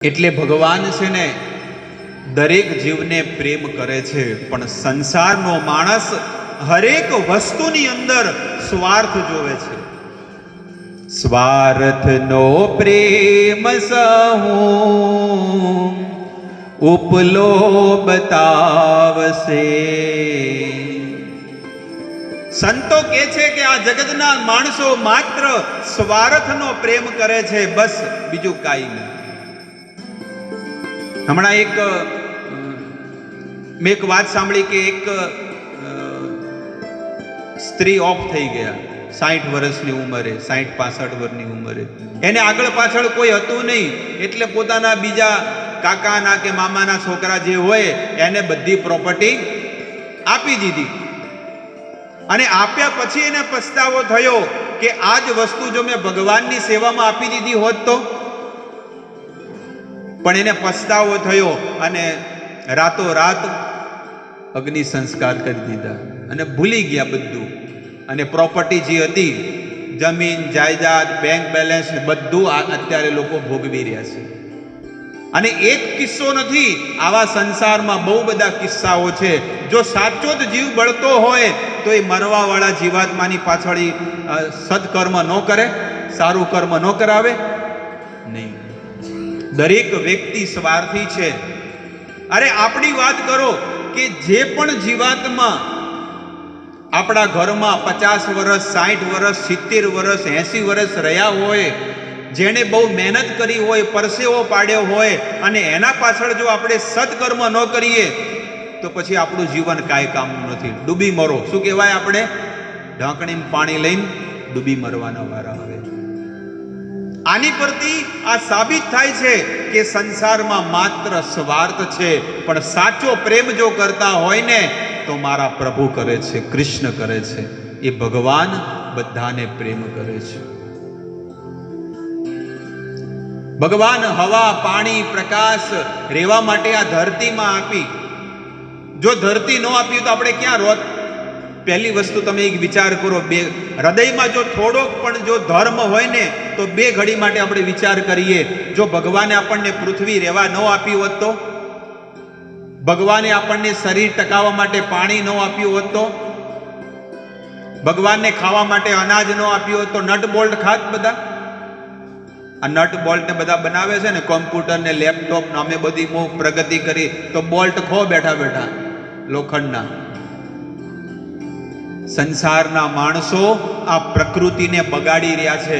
એટલે ભગવાન છે ને દરેક જીવને પ્રેમ કરે છે, પણ સંસારનો માણસ હરેક વસ્તુની અંદર સ્વાર્થ જોવે છે. સ્વાર્થનો પ્રેમ સહુ ઉપલો બતાવશે. સંતો કહે છે કે આ જગતના માણસો માત્ર સ્વાર્થનો પ્રેમ કરે છે, બસ બીજું કાંઈ નહીં. હમણાં મેં એક વાત સાંભળી કે એક સ્ત્રી ઓફ થઈ ગયા 60 વર્ષની ઉંમરે, 60-65 વર્ષની ઉંમરે. એને આગળ પાછળ કોઈ હતું નહીં, એટલે પોતાના બીજા કાકાના કે મામાના છોકરા જે હોય એને બધી પ્રોપર્ટી આપી દીધી. અને આપ્યા પછી એને પસ્તાવો થયો કે આ જ વસ્તુ જો મેં ભગવાનની સેવામાં આપી દીધી હોત તો. પણ એને પસ્તાવો થયો અને રાતોરાત અગ્નિ સંસ્કાર કરી દીધા અને ભૂલી ગયા બધું. અને પ્રોપર્ટી જે હતી, જમીન જાયદાદ, બેંક બેલેન્સ, બધું અત્યારે લોકો ભોગવી રહ્યા છે. અને એક કિસ્સો નથી, આવા સંસારમાં બહુ બધા કિસ્સાઓ છે. જો સાચો જ જીવ બળતો હોય તો એ મરવાવાળા જીવાત્માની પાછળ સત્કર્મ ન કરે, સારું કર્મ ન કરાવે નહીં. દરેક વ્યક્તિ સ્વાર્થી છે. અરે આપણી વાત કરો કે જે પણ જીવાત્મા આપણા ઘરમાં 50 વર્ષ, 60 વર્ષ, 70 વર્ષ, 80 વર્ષ રહ્યા હોય, જેણે બહુ મહેનત કરી હોય, પરસેવો પાડ્યો હોય, અને એના પાછળ જો આપણે સત્કર્મ ન કરીએ તો પછી આપણું જીવન કાંઈ કામનું નથી. ડૂબી મરો, શું કહેવાય, આપણે ઢાંકણીમાં પાણી લઈને ડૂબી મરવાના વારા આવે. આની પરથી આ સાબિત થાય છે કે સંસારમાં માત્ર સ્વાર્થ છે, પણ સાચો પ્રેમ જો કરતા હોય ને તો મારા પ્રભુ કરે છે, કૃષ્ણ કરે છે, એ ભગવાન બધાને પ્રેમ કરે છે. ભગવાન હવા, પાણી, પ્રકાશ રહેવા માટે આ ધરતીમાં આપી. જો ધરતી ન આપી તો આપણે ક્યાં રોત? પહેલી વસ્તુ તમે એક વિચાર કરો, બે હૃદયમાં જો થોડોક પણ જો ધર્મ હોય ને તો બે ઘડી માટે આપણે વિચાર કરીએ, જો ભગવાને આપણને પૃથ્વી રહેવા ન આપી હોત તો, ભગવાને આપણને શરીર ટકાવવા માટે પાણી ન આપ્યું હોત તો, ભગવાનને ખાવા માટે અનાજ ન આપ્યું હોત તો નટ બોલ્ટ ખાત બધા? આ નટ બોલ્ટ ને બધા બનાવે છે ને, કોમ્પ્યુટર ને લેપટોપ ને, અમે બધી બહુ પ્રગતિ કરી તો બોલ્ટ ખો બેઠા બેઠા લોખંડના. સંસારના માણસો આ પ્રકૃતિને બગાડી રહ્યા છે.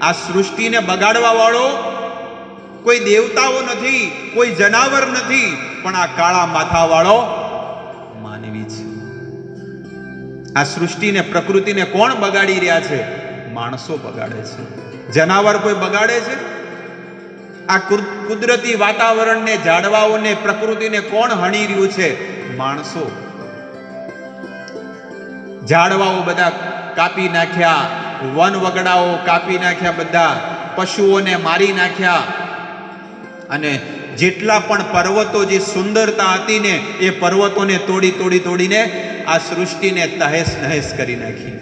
આ સૃષ્ટિને બગાડવા વાળો કોઈ દેવતાઓ નથી, કોઈ જનાવર નથી, પણ આ કાળા માથા વાળો માનવી છે. આ સૃષ્ટિને, પ્રકૃતિને કોણ બગાડી રહ્યા છે? માણસો બગાડે છે. જનાવર કોઈ બગાડે છે? આ કુદરતી વાતાવરણને, ઝાડવાઓને, પ્રકૃતિને કોણ હણી રહ્યું છે? માણસો. ઝાડવાઓ બધા કાપી નાખ્યા, વન વગડાઓ કાપી નાખ્યા, બધા પશુઓને મારી નાખ્યા, અને જેટલા પણ પર્વતો, જે સુંદરતા હતી ને એ પર્વતોને તોડીને આ સૃષ્ટિને તહેસ નહેસ કરી નાખી.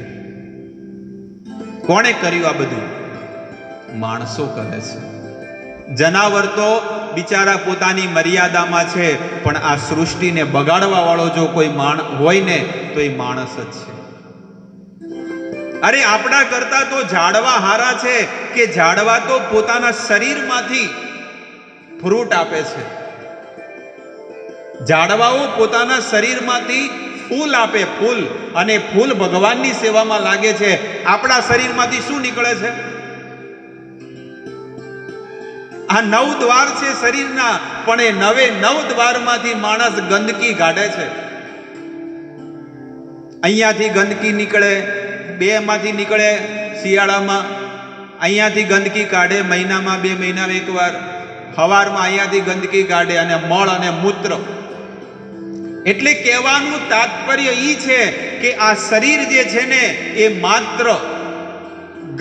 કોણે કર્યું આ બધું? માણસો કરે છે. જનાવર તો બિચારા પોતાની મર્યાદામાં છે, પણ આ સૃષ્ટિને બગાડવા વાળો જો કોઈ હોય ને તો એ માણસ જ છે. અરે આપણા કરતા તો ઝાડવા હારા છે કે ઝાડવા તો પોતાના શરીરમાંથી ફ્રૂટ આપે છે. ઝાડવાઓ પોતાના શરીરમાંથી ફૂલ આપે, ફૂલ. અને ફૂલ ભગવાનની સેવામાં લાગે છે. આપણા શરીરમાંથી શું નીકળે છે? આ 9 દ્વાર છે શરીરના, પણ એ 9 દ્વારમાંથી માણસ ગંદકી કાઢે છે. અહીંયાથી ગંદકી નીકળે, 2 માંથી નીકળે શિયાળામાં, અહીંયાથી ગંદકી કાઢે મહિનામાં 2 મહિનામાં એકવાર, સવારમાં અહીંયાથી ગંદકી કાઢે, અને મળ અને મૂત્ર. એટલે કહેવાનું તાત્પર્ય એ છે કે આ શરીર જે છે ને એ માત્ર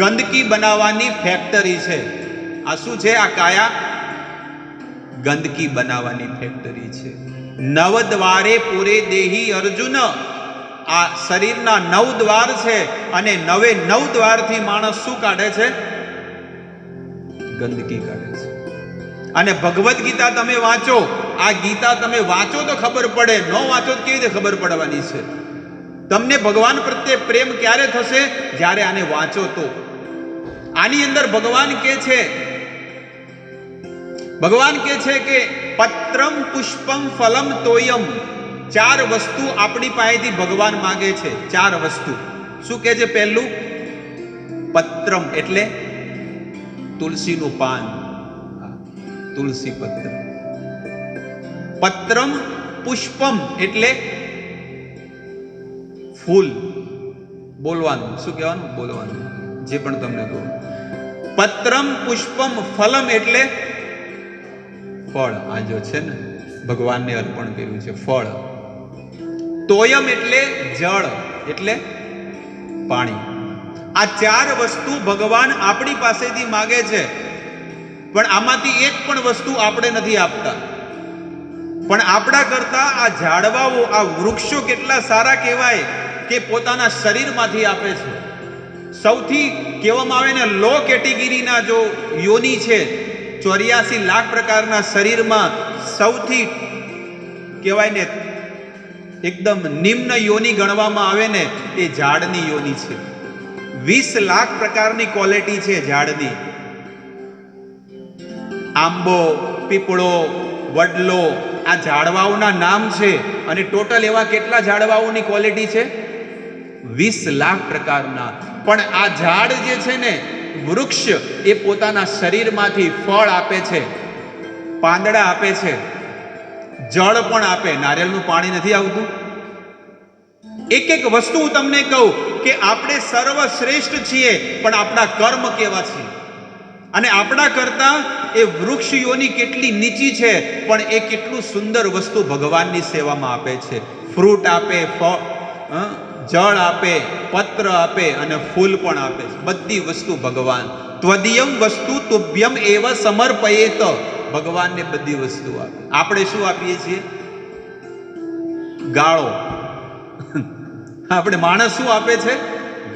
ગંદકી બનાવવાની ફેક્ટરી છે. આ શું છે? આ કાયા ગંદકી બનાવવાની ફેક્ટરી છે. 9 દ્વારે પૂરે દેહી અર્જુન. આ શરીરના 9 દ્વાર છે, અને 9 દ્વારથી માણસ શું કાઢે છે? ગંદકી કાઢે છે. અને ભગવદ્ ગીતા તમે વાંચો, આ ગીતા તમે વાંચો તો ખબર પડે, ન વાંચો તો કેવી રીતે ખબર પડવાની છે? તમને ભગવાન પ્રત્યે પ્રેમ ક્યારે થશે? જ્યારે આને વાંચો તો. આની અંદર ભગવાન કે છે કે પત્રમ પુષ્પમ ફલમ તોયમ, 4 વસ્તુ આપણી પાસેથી ભગવાન માંગે છે. 4 વસ્તુ. શું કે છે? પહેલું પત્રમ એટલે તુલસીનું પાન, તુલસી પત્ર. પત્રમ પુષ્પમ એટલે ફૂલ. બોલવાનું. શું કહેવાનું? બોલવાનું. જે પણ તમને કહું. પત્રમ પુષ્પમ ફલમ એટલે ફળ. આ જો છે ને ભગવાનને અર્પણ કર્યું છે ફળ. તોયમ એટલે જળ, એટલે પાણી. આ 4 વસ્તુ ભગવાન આપણી પાસેથી માગે છે. પણ આમાંથી એક પણ વસ્તુ આપણે નથી આપતા. પણ આપણા કરતા આ ઝાડવાઓ, આ વૃક્ષો કેટલા સારા કહેવાય કે પોતાના શરીરમાંથી આપે છે. સૌથી કહેવામાં આવે ને લો કેટેગરીના જો યોની છે, 84 લાખ પ્રકારના શરીરમાં સૌથી કહેવાય ને એકદમ નિમ્ન યોની ગણવામાં આવે ને એ ઝાડની યોની છે. 20 લાખ પ્રકારની ક્વોલિટી છે ઝાડની. આંબો, પીપળો, વડલો, આ ઝાડવાઓના નામ છે. અને ટોટલ એવા કેટલા ઝાડવાઓની ક્વોલિટી છે? 20 લાખ પ્રકારના. પણ આ ઝાડ જે છે ને, વૃક્ષ, એ પોતાના શરીરમાંથી ફળ આપે છે, પાંદડા આપે છે, જળ પણ આપે. નારિયેળનું પાણી નથી આવતું? એક એક વસ્તુ હું તમને કહું કે આપણે સર્વશ્રેષ્ઠ છીએ, પણ આપણા કર્મ કેવા છે. અને આપણા કરતા એ વૃક્ષ યોની કેટલી નીચી છે, પણ એ કેટલું સુંદર વસ્તુ ભગવાનની સેવામાં આપે છે. ફ્રૂટ આપે, જળ આપે, પત્ર આપે અને ફૂલ પણ આપે છે. બધી વસ્તુ ભગવાન. ત્વદિયમ વસ્તુ તુભ્યમ એવ સમર્પયેત. ભગવાનને બધી વસ્તુ આપે. આપણે શું આપીએ છીએ? ગાળો. આપણે માણસ શું આપે છે?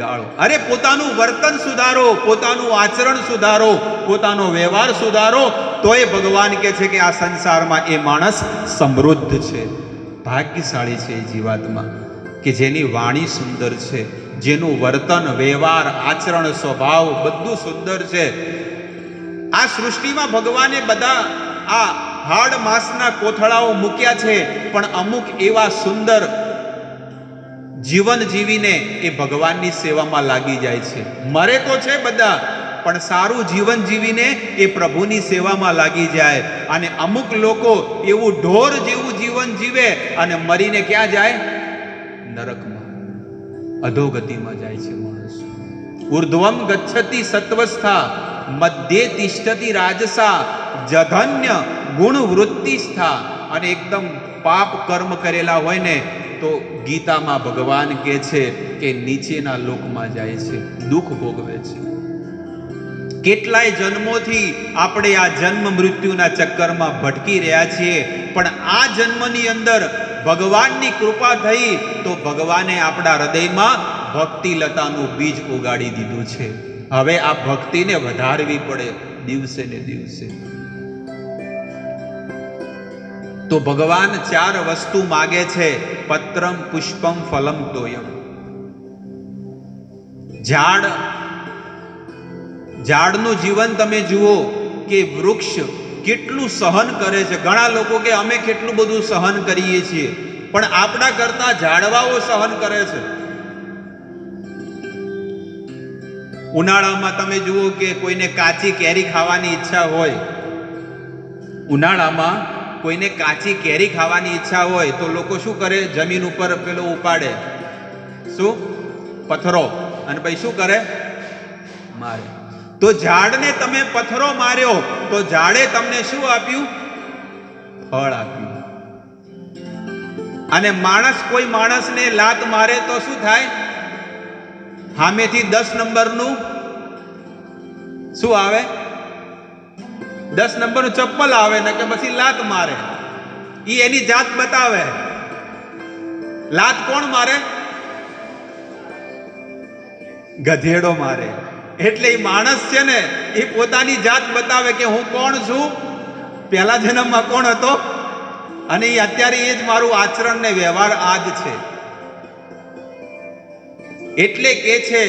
ગાળો. અરે પોતાનું વર્તન સુધારો, પોતાનું આચરણ સુધારો, પોતાનો વ્યવહાર સુધારો, તો એ ભગવાન કહે છે કે આ સંસારમાં એ માણસ સમૃદ્ધ છે, ભાગ્યશાળી છે એ જીવાત્મા, કે જેની વાણી સુંદર છે, જેનું વર્તન, વ્યવહાર, આચરણ, સ્વભાવ બધું સુંદર છે. આ સૃષ્ટિમાં ભગવાને બધા આ હાડ માંસના કોથળાઓ મૂક્યા છે, પણ અમુક એવા સુંદર જીવન જીવીને એ ભગવાનની સેવામાં લાગી જાય છે. મરે તો છે બધા, પણ સારું જીવન જીવીને એ પ્રભુની સેવામાં લાગી જાય. અને અમુક લોકો એવું ઢોર જેવું જીવન જીવે અને મરીને ક્યાં જાય? નરકમાં, અધોગતિમાં જાય છે માણસ. ઉર્ધ્વમ ગચ્છતિ સત્વસ્થા, મધ્યે તિષ્ઠતિ રાજસા, જધન્ય ગુણ વૃત્તિસ્થા. અને એકદમ પાપ કર્મ કરેલા હોય ને તો ગીતામાં ભગવાન કહે છે કે નીચેના લોકમાં જાય છે, દુઃખ ભોગવે છે. કેટલાય જન્મોથી આપણે આ જન્મ મૃત્યુના ચક્કરમાં ભટકી રહ્યા છીએ, પણ આ જન્મની અંદર ભગવાનની કૃપા થઈ તો ભગવાને આપણા હૃદયમાં ભક્તિ લતાનું બીજ ઉગાડી દીધું છે. હવે આ ભક્તિને વધારવી પડે દિવસે ને દિવસે. તો ભગવાન 4 વસ્તુ માગે છે. પત્રમ પુષ્પમ ફલમ તોયમ. ઝાડનું જીવન તમે જુઓ કે વૃક્ષ કેટલું સહન કરે છે. ઘણા લોકો કે અમે કેટલું બધું સહન કરીએ છીએ, પણ આપણા કરતા ઝાડવાઓ સહન કરે છે. ઉનાળામાં તમે જુઓ કે કોઈને કાચી કેરી ખાવાની ઈચ્છા હોય, ઉનાળામાં કોઈને કાચી કેરી ખાવાની ઈચ્છા હોય તો લોકો શું કરે? જમીન ઉપર પેલો ઉપાડે, શું? પથ્થરો. અને પછી શું કરે? મારે. તો ઝાડને તમે પથ્થરો માર્યો તો ઝાડે તમને શું આપ્યું? ફળ આપ્યું. અને માણસ કોઈ માણસને લાત મારે તો શું થાય? સામેથી 10 નંબરનું શું આવે? 10 નંબરનું ચપ્પલ આવે ને કે પછી લાત મારે. ઈ એની જાત બતાવે. લાત કોણ મારે? ગધેડો મારે. એટલે એ માણસ છે ને, એ પોતાની જાત બતાવે કે હું કોણ છું. પહેલા જન્મમાં કોણ હતો, અને એ અત્યારે એ જ મારું આચરણ ને વ્યવહાર આ જ છે. એટલે કે છે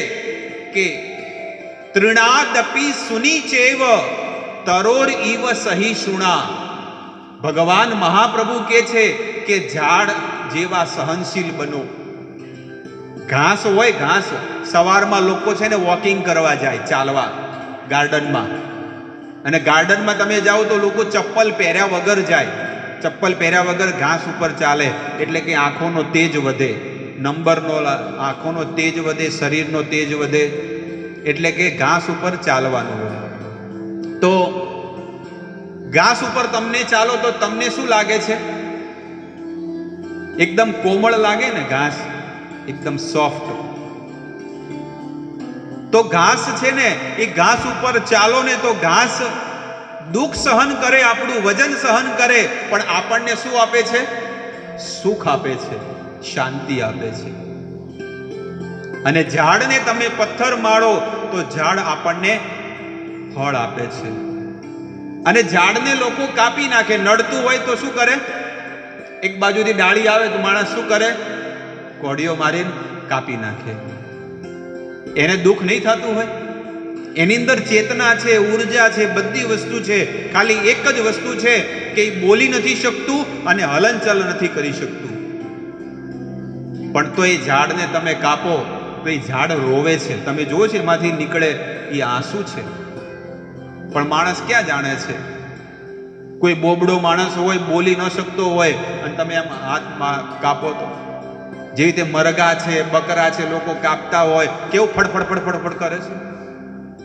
કે તૃણાદપી સુનિચેવ તરોર ઇવ સહિષ્ણુના. ભગવાન મહાપ્રભુ કે છે કે ઝાડ જેવા સહનશીલ બનો. ઘાસ હોય, ઘાસ સવારમાં લોકો છે ને વોકિંગ કરવા જાય, ચાલવા ગાર્ડનમાં, અને ગાર્ડનમાં તમે જાઓ તો લોકો ચપ્પલ પહેર્યા વગર જાય. ચપ્પલ પહેર્યા વગર ઘાસ ઉપર ચાલે, એટલે કે આંખોનો તેજ વધે, નંબરનો આંખોનો તેજ વધે, શરીરનો તેજ વધે, એટલે કે ઘાસ ઉપર ચાલવાનું હોય. તો ઘાસ ઉપર તમને ચાલો તો તમને શું લાગે છે? એકદમ કોમળ લાગે ને ઘાસ, એકદમ સોફ્ટ. તો ઘાસ છે ને, એ ઘાસ ઉપર ચાલો ને તો ઘાસ દુઃખ સહન કરે, આપણું વજન સહન કરે, પણ આપણને શું આપે છે? સુખ આપે છે, શાંતિ આપે છે. અને ઝાડને તમે પથ્થર મારો તો ઝાડ આપણને ફળ આપે છે. અને ઝાડને લોકો કાપી નાખે, નડતું હોય તો શું કરે? એક બાજુથી ડાળી આવે તો માણસ શું કરે? કોડીઓ મારીને કાપી નાખે. એને દુઃખ નહીં થતું હોય? એની અંદર ચેતના છે, ઉર્જા છે, બધી વસ્તુ છે. ખાલી એક જ વસ્તુ છે કે એ બોલી નથી શકતું અને હલનચલન નથી કરી શકતું. પણ તો એ ઝાડને તમે કાપો તો એ ઝાડ રોવે છે. તમે જુઓ છો એમાંથી નીકળે એ આંસુ છે. પણ માણસ ક્યાં જાણે છે? કોઈ બોબડો માણસ હોય, બોલી ન શકતો હોય, અને તમે આમ હાથમાં કાપો તો, જેવી રીતે મરઘા છે, બકરા છે, લોકો કાપતા હોય, કેવું ફડફડ ફડફડ ફડ કરે છે,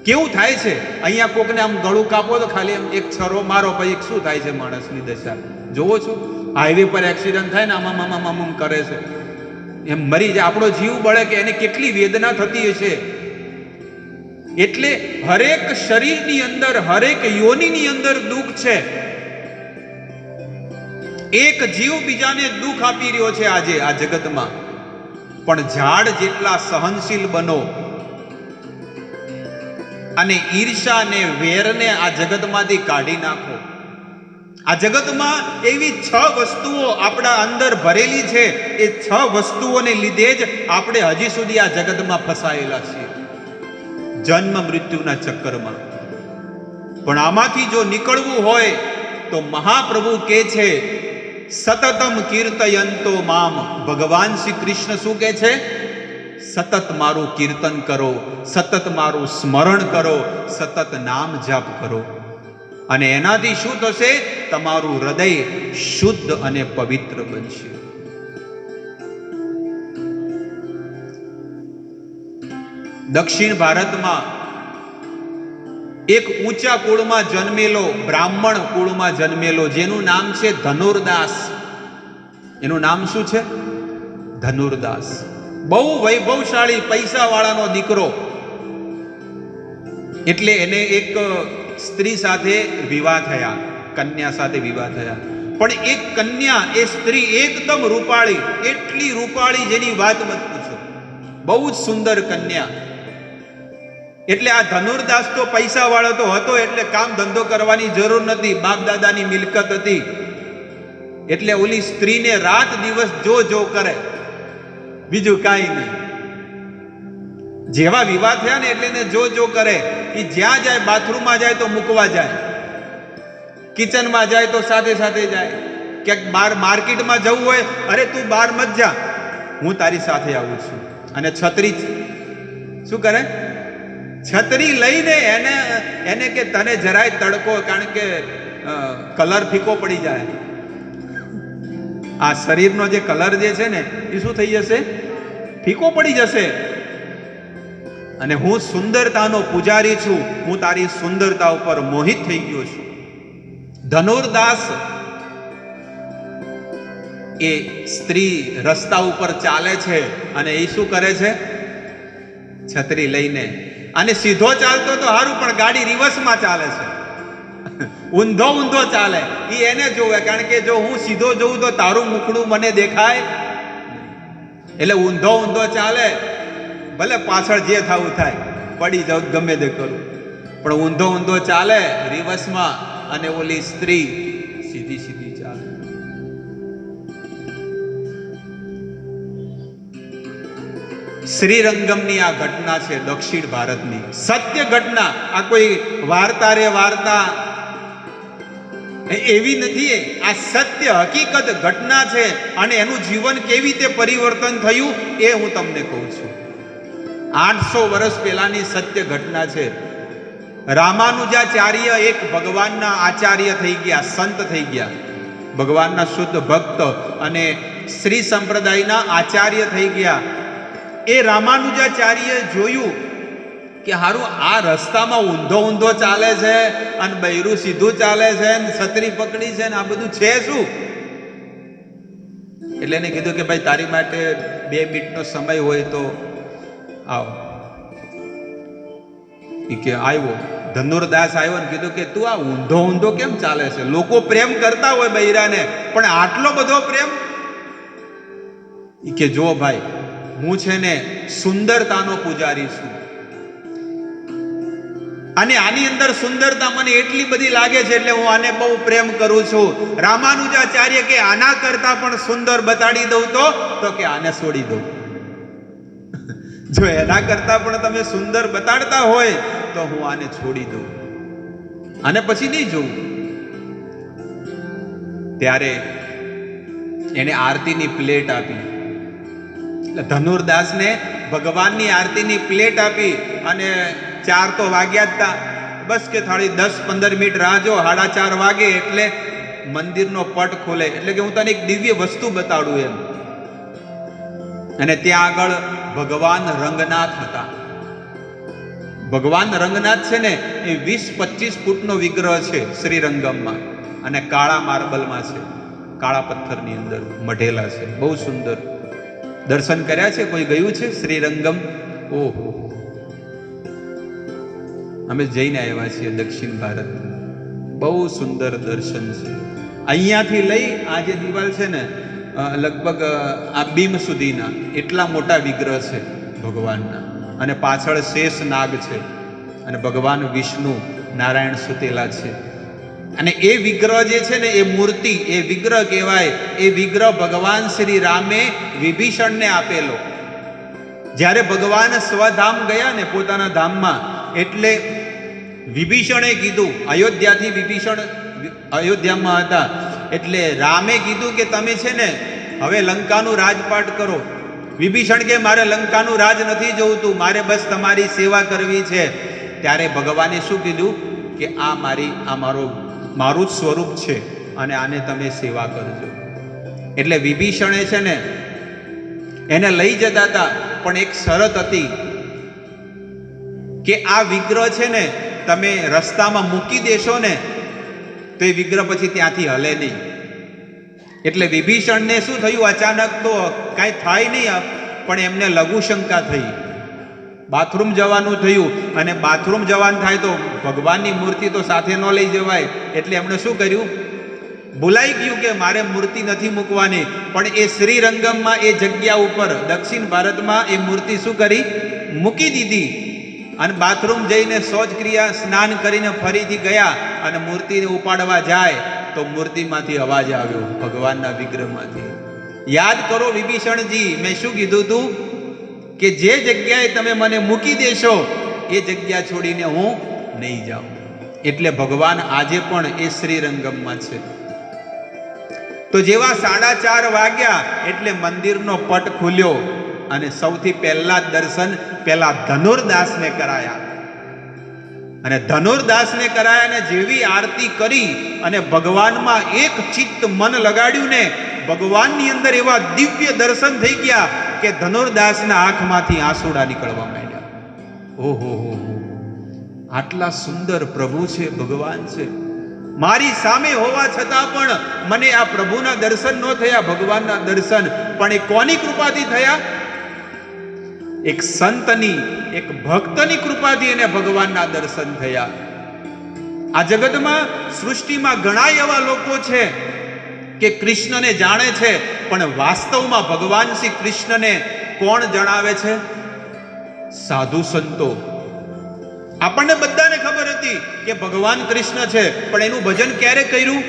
કેવું થાય છે. અહીંયા કોકને આમ ગળું કાપો તો ખાલી એમ એક છરો મારો, પછી શું થાય છે માણસની દશા જોવો છો? હાઈવે પર એક્સિડન્ટ થાય ને આમ કરે છે, એમ મરી જાય. આપણો જીવ બળે કે એને કેટલી વેદના થતી હશે. એટલે હરેક શરીરની અંદર, હરેક યોનિની અંદર દુઃખ છે. એક જીવ બીજાને દુઃખ આપી રહ્યો છે આજે આ જગતમાં. પણ ઝાડ જેટલા સહનશીલ બનો અને ઈર્ષા ને વેરને આ જગતમાંથી કાઢી નાખો. આ જગતમાં એવી 6 વસ્તુઓ આપણા અંદર ભરેલી છે. એ 6 વસ્તુઓને લીધે જ આપણે હજી સુધી આ જગતમાં ફસાયેલા છીએ, જન્મ મૃત્યુના ચક્કરમાં. પણ આમાંથી જો નીકળવું હોય તો મહાપ્રભુ કહે છે સતતમ કીર્તયંતો મામ. ભગવાન શ્રી કૃષ્ણ શું કહે છે? સતત મારું કીર્તન કરો, સતત મારું સ્મરણ કરો, સતત નામ જાપ કરો. અને એનાથી શું થશે? તમારું હૃદય શુદ્ધ અને પવિત્ર બનશે. દક્ષિણ ભારતમાં એક ઊંચા કુળમાં જન્મેલો, બ્રાહ્મણ કુળમાં જન્મેલો, જેનું નામ છે ધનુર્દાસ. એનું નામ શું છે? ધનુર્દાસ. બહુ વૈભવશાળી, પૈસાવાળાનો દીકરો. એટલે એને એક સ્ત્રી સાથે વિવાહ થયા, કન્યા સાથે વિવાહ થયા. પણ એક કન્યા, એ સ્ત્રી એકદમ રૂપાળી, એટલી રૂપાળી જેની વાત મત પૂછો, બહુ જ સુંદર કન્યા. એટલે આ ધનુર્દાસ તો પૈસા વાળો તો હતો, એટલે કામ ધંધો કરવાની જરૂર નથી, બાપ દાદાની મિલકત હતી. એટલે ઓલી સ્ત્રીને રાત દિવસ જો કરે, બીજું કાંઈ નહીં. જેવા વિવાહ થયા ને એટલે એને જો કરે. એ જ્યાં જાય, બાથરૂમમાં જાય તો મૂકવા જાય, કિચનમાં જાય તો સાથે સાથે જાય, ક્યાંક બહાર માર્કેટમાં જવું હોય, અરે તું બહાર મત જા, હું તારી સાથે આવું છું. અને છત્રી શું કરે? છત્રી લઈને એને કે તને જરાય તડકો, કારણ કે કલર ફીકો પડી જાય. આ શરીરનો જે કલર જે છે ને એ શું થઈ જશે? ફીકો પડી જશે. અને હું સુંદરતાનો પૂજારી છું, હું તારી સુંદરતા ઉપર મોહિત થઈ ગયો છું. ધનુર્દાસ એ સ્ત્રી રસ્તા ઉપર ચાલે છે અને એ શું કરે છે? છત્રી લઈને. અને સીધો ચાલતો તો સારું, પણ ગાડી રિવર્સમાં ચાલે છે, ઊંધો ચાલે. એ એને જોવે, કારણ કે જો હું સીધો જોઉં તો તારું મુખડું મને દેખાય, એટલે ઊંધો ચાલે. ભલે પાછળ જે થવું થાય, પડી જાવ ગમે તે કરું, પણ ઊંધો ચાલે રિવર્સમાં. અને ઓલી સ્ત્રી સીધી સીધી ચાલે. શ્રીરંગમની આ ઘટના છે, દક્ષિણ ભારતની સત્ય ઘટના. આ કોઈ વાર્તા રે વાર્તા એવી નથી. આ સત્ય હકીકત ઘટના છે અને એનું જીવન કેવી રીતે પરિવર્તન થયું એ હું તમને કહું છું. 800 વર્ષ પહેલાની સત્ય ઘટના છે. રામાનુજાચાર્ય એક ભગવાનના આચાર્ય થઈ ગયા, સંત થઈ ગયા, ભગવાનના શુદ્ધ ભક્ત અને શ્રી સંપ્રદાયના આચાર્ય થઈ ગયા. એ રામાનુજાચાર્ય જોયું કે હારું આ રસ્તામાં ઊંધો ઊંધો ચાલે છે અને બૈરું સીધું ચાલે છે ને છત્રી પકડી છે ને આ બધું છે શું? એટલે એને કીધું કે ભાઈ તારી માટે 2 મિનિટનો સમય હોય તો આવો. એ કે આવ્યો. ધનુરદાસ આવ્યો ને કીધું કે તું આ ઊંધો ઊંધો કેમ ચાલે છે? લોકો પ્રેમ કરતા હોય બૈરાને, પણ આટલો બધો પ્રેમ? એ કે જો ભાઈ, હું છે ને સુંદરતાનો પૂજારી છું અને આની અંદર સુંદરતા મને એટલી બધી લાગે છે એટલે હું આને બહુ પ્રેમ કરું છું. રામાનુજાચાર્ય કે આના કરતા પણ સુંદર બતાડી દઉં તો કે આને છોડી દઉં. જો એના કરતા પણ તમે સુંદર બતાડતા હોય તો હું આને છોડી દઉં, અને પછી નહીં જોઉં. ત્યારે એને આરતીની પ્લેટ આપી. ધનુરદાસને ભગવાનની આરતીની પ્લેટ આપી અને 4 તો વાગ્યા જ હતા. બસ કે થાળી 10-15 મિનિટ રાહ જો, 4:30 વાગે એટલે મંદિરનો પટ ખોલે. એટલે કે હું તને એક દિવ્ય વસ્તુ બતાડું એમ. અને ત્યાં આગળ ભગવાન રંગનાથ હતા. ભગવાન રંગનાથ છે ને એ 20-25 ફૂટનો વિગ્રહ છે શ્રીરંગમમાં, અને કાળા માર્બલમાં છે, કાળા પથ્થરની અંદર મઢેલા છે. બહુ સુંદર. દર્શન કર્યા છે? કોઈ ગયું છે શ્રીરંગમ? ઓહો, અમે જઈને આવ્યા છીએ દક્ષિણ ભારત. બહુ સુંદર દર્શન છે. અહીંયાથી લઈ આ જે દિવાલ છે ને, લગભગ આ બીમ સુધીના એટલા મોટા વિગ્રહ છે ભગવાનના, અને પાછળ શેષ નાગ છે અને ભગવાન વિષ્ણુ નારાયણ સુતેલા છે. અને એ વિગ્રહ જે છે ને, એ મૂર્તિ, એ વિગ્રહ કહેવાય. એ વિગ્રહ ભગવાન શ્રી રામે વિભીષણને આપેલો. જ્યારે ભગવાન સ્વધામ ગયા ને, પોતાના ધામમાં, એટલે વિભીષણે કીધું, અયોધ્યાથી વિભીષણ અયોધ્યામાં હતા, એટલે રામે કીધું કે તમે છે ને હવે લંકાનું રાજપાટ કરો. વિભીષણ કે મારે લંકાનું રાજ નથી જોઈતું, મારે બસ તમારી સેવા કરવી છે. ત્યારે ભગવાને શું કીધું કે આ મારું જ સ્વરૂપ છે અને આને તમે સેવા કરજો. એટલે વિભીષણે છે ને એને લઈ જતા હતા, પણ એક શરત હતી કે આ વિગ્રહ છે ને તમે રસ્તામાં મૂકી દેશો ને તો એ વિગ્રહ પછી ત્યાંથી હલે નહીં. એટલે વિભીષણને શું થયું, અચાનક તો કાંઈ થાય નહીં, પણ એમને લઘુ શંકા થઈ. બાથરૂમ જવાનું થયું, અને બાથરૂમ જવાનું થાય તો ભગવાનની મૂર્તિ તો સાથે ન લઈ જવાય. એટલે એમણે શું કર્યું, ભૂલાઈ ગયું કે મારે મૂર્તિ નથી મૂકવાની, પણ એ શ્રીરંગમમાં એ જગ્યા ઉપર દક્ષિણ ભારતમાં એ મૂર્તિ શું કરી, મૂકી દીધી. અને બાથરૂમ જઈને શૌચ ક્રિયા સ્નાન કરીને ફરીથી ગયા અને મૂર્તિને ઉપાડવા જાય તો મૂર્તિમાંથી અવાજ આવ્યો, ભગવાનના વિગ્રહમાંથી. યાદ કરો વિભીષણજી, મેં શું કીધું તું કે જે જગ્યાએ તમે મને મૂકી દેશો એ જગ્યા છોડીને હું નહીં જાઉં. એટલે ભગવાન આજે પણ એ શ્રીરંગમમાં છે. તો જેવા 4:30 વાગ્યા એટલે મંદિરનો પટ ખુલ્યો અને સૌથી પહેલા દર્શન પેલા ધનુરદાસને કરાયા. અને ધનુરદાસને કરાયા અને જેવી આરતી કરી અને ભગવાનમાં એક ચિત્ત મન લગાડ્યું ને, ભગવાનની અંદર એવા દિવ્ય દર્શન થઈ ગયા કે ધનુરદાસના આંખમાંથી આંસુડા નીકળવા માંડ્યા. ઓહો હો, આટલા સુંદર પ્રભુ છે, ભગવાન છે. મારી સામે હોવા છતાં પણ મને આ પ્રભુના દર્શન ન થયા, ભગવાનના દર્શન. પણ એ કોની કૃપાથી થયા? એક સંતની, એક ભક્તની કૃપાથી એને ભગવાનના દર્શન થયા. આ જગતમાં, સૃષ્ટિમાં ઘણા એવા લોકો છે કે કૃષ્ણને જાણે છે, પણ વાસ્તવમાં ભગવાન શ્રી કૃષ્ણને કોણ જણાવે છે? સાધુ સંતો. આપણને બધાને ખબર હતી કે ભગવાન કૃષ્ણ છે, પણ એનું ભજન ક્યારે કર્યું?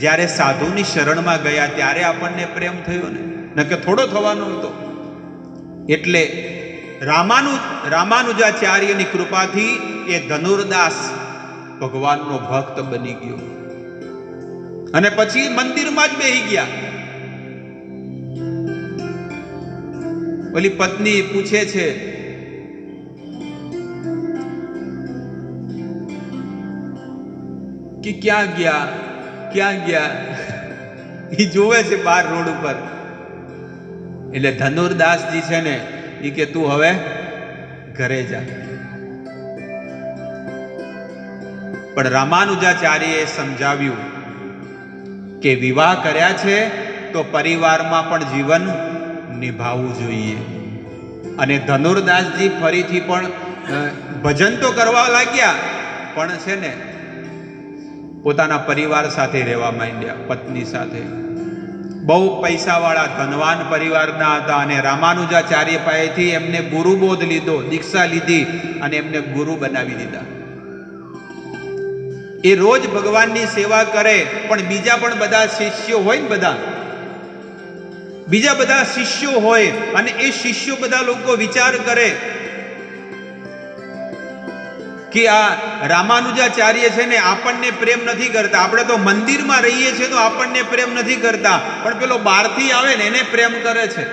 જ્યારે સાધુની શરણમાં ગયા ત્યારે આપણને પ્રેમ થયો ને, નકે થોડો થવાનો હતો. એટલે રામાનુજાચાર્યની કૃપાથી એ ધનુર્દાસ ભગવાનનો ભક્ત બની ગયો અને પછી મંદિરમાં જ બેહી ગયા. ઓલી પત્ની પૂછે છે કે ક્યાં ગયા એ જોવે છે બહાર રોડ ઉપર. એટલે ધનુર્દાસજી છે ને એ કે તું હવે ઘરે જા. પણ રામાનુજાચાર્યએ સમજાવ્યું કે વિવાહ કર્યા છે તો પરિવારમાં પણ જીવન નિભાવવું જોઈએ. અને ધનુર્દાસજી ફરીથી પણ ભજન તો કરવા લાગ્યા, પણ છે ને પોતાના પરિવાર સાથે રહેવા માંડ્યા, પત્ની સાથે. બહુ પૈસાવાળા ધનવાન પરિવારના હતા અને રામાનુજાચાર્ય પાસેથી એમને ગુરુબોધ લીધો, દીક્ષા લીધી અને એમને ગુરુ બનાવી દીધા. એ રોજ ભગવાનની સેવા કરે, પણ બીજા પણ બધા શિષ્યો હોય ને, બીજા બધા શિષ્યો હોય અને એ શિષ્યો બધા લોકો વિચાર કરે કે આ રામાનુજાચાર્ય છે ને આપણને પ્રેમ નથી કરતા, આપણે તો મંદિરમાં રહીએ છીએ તો આપણને પ્રેમ નથી કરતા, પણ પેલો બહારથી આવે ને એને પ્રેમ કરે છે.